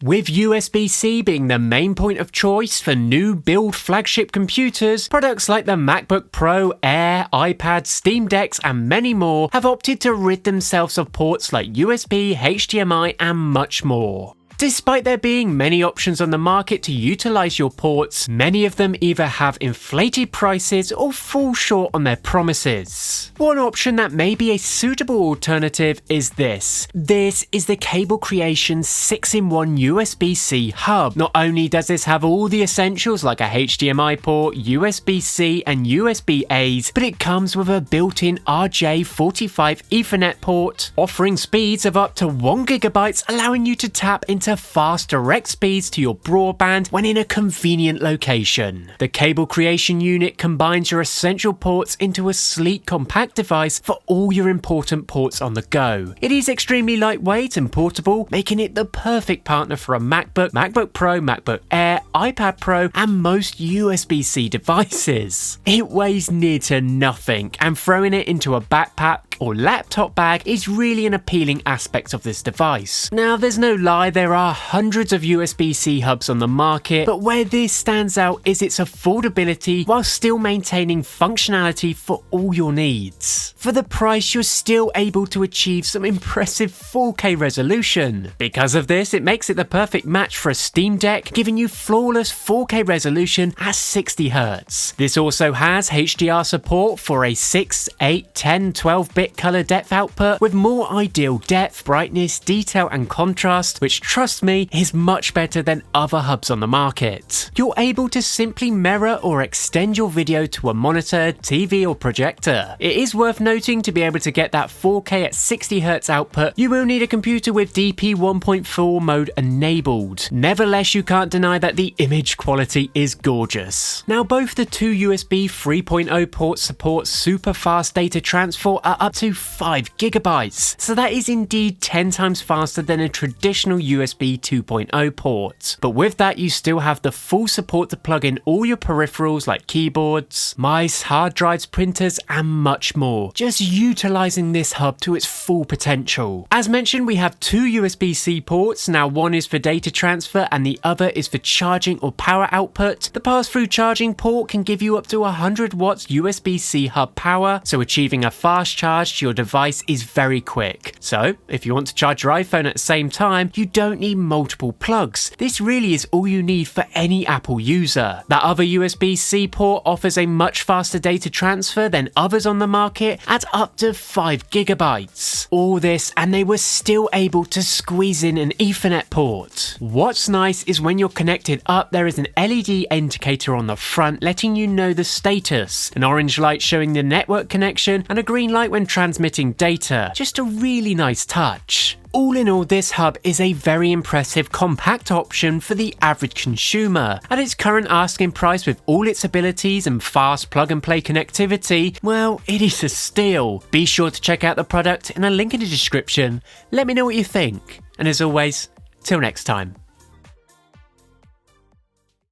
With USB-C being the main point of choice for new build flagship computers, products like the MacBook Pro, Air, iPad, Steam Decks and many more have opted to rid themselves of ports like USB, HDMI and much more. Despite there being many options on the market to utilize your ports, many of them either have inflated prices or fall short on their promises. One option that may be a suitable alternative is this. This is the CableCreation 6-in-1 USB-C hub. Not only does this have all the essentials like a HDMI port, USB-C and USB-A's, but it comes with a built-in RJ45 Ethernet port, offering speeds of up to 1 GB, allowing you to tap into fast direct speeds to your broadband when in a convenient location. The CableCreation unit combines your essential ports into a sleek compact device for all your important ports on the go. It is extremely lightweight and portable, making it the perfect partner for a MacBook, MacBook Pro, MacBook Air, iPad Pro and most USB-C devices. It weighs near to nothing, and throwing it into a backpack or laptop bag is really an appealing aspect of this device. Now there's no lie, there are hundreds of USB-C hubs on the market, but where this stands out is its affordability while still maintaining functionality for all your needs. For the price, you're still able to achieve some impressive 4K resolution. Because of this, it makes it the perfect match for a Steam Deck, giving you flawless 4K resolution at 60Hz. This also has HDR support for a 6, 8, 10, 12-bit color depth output with more ideal depth, brightness, detail and contrast, which trust me is much better than other hubs on the market. You're able to simply mirror or extend your video to a monitor, TV or projector. It is worth noting, to be able to get that 4K at 60Hz output, you will need a computer with DP 1.4 mode enabled. Nevertheless, you can't deny that the image quality is gorgeous. Now both the two USB 3.0 ports support super fast data transfer at up to 5 GB, so that is indeed 10 times faster than a traditional USB 2.0 port. But with that, you still have the full support to plug in all your peripherals like keyboards, mice, hard drives, printers and much more, just utilizing this hub to its full potential. As mentioned, we have two USB-C ports. Now one is for data transfer and the other is for charging or power output. The pass-through charging port can give you up to 100 watts USB-C hub power, so achieving a fast charge to your device is very quick. So if you want to charge your iPhone at the same time, you don't need multiple plugs. This really is all you need for any Apple user. That other USB-C port offers a much faster data transfer than others on the market at up to 5 GB. All this and they were still able to squeeze in an Ethernet port. What's nice is when you're connected up, there is an LED indicator on the front letting you know the status, an orange light showing the network connection and a green light when transmitting data. Just a really nice touch. All in all, this hub is a very impressive compact option for the average consumer. At its current asking price, with all its abilities and fast plug and play connectivity, well, it is a steal. Be sure to check out the product in a link in the description. Let me know what you think. And as always, till next time.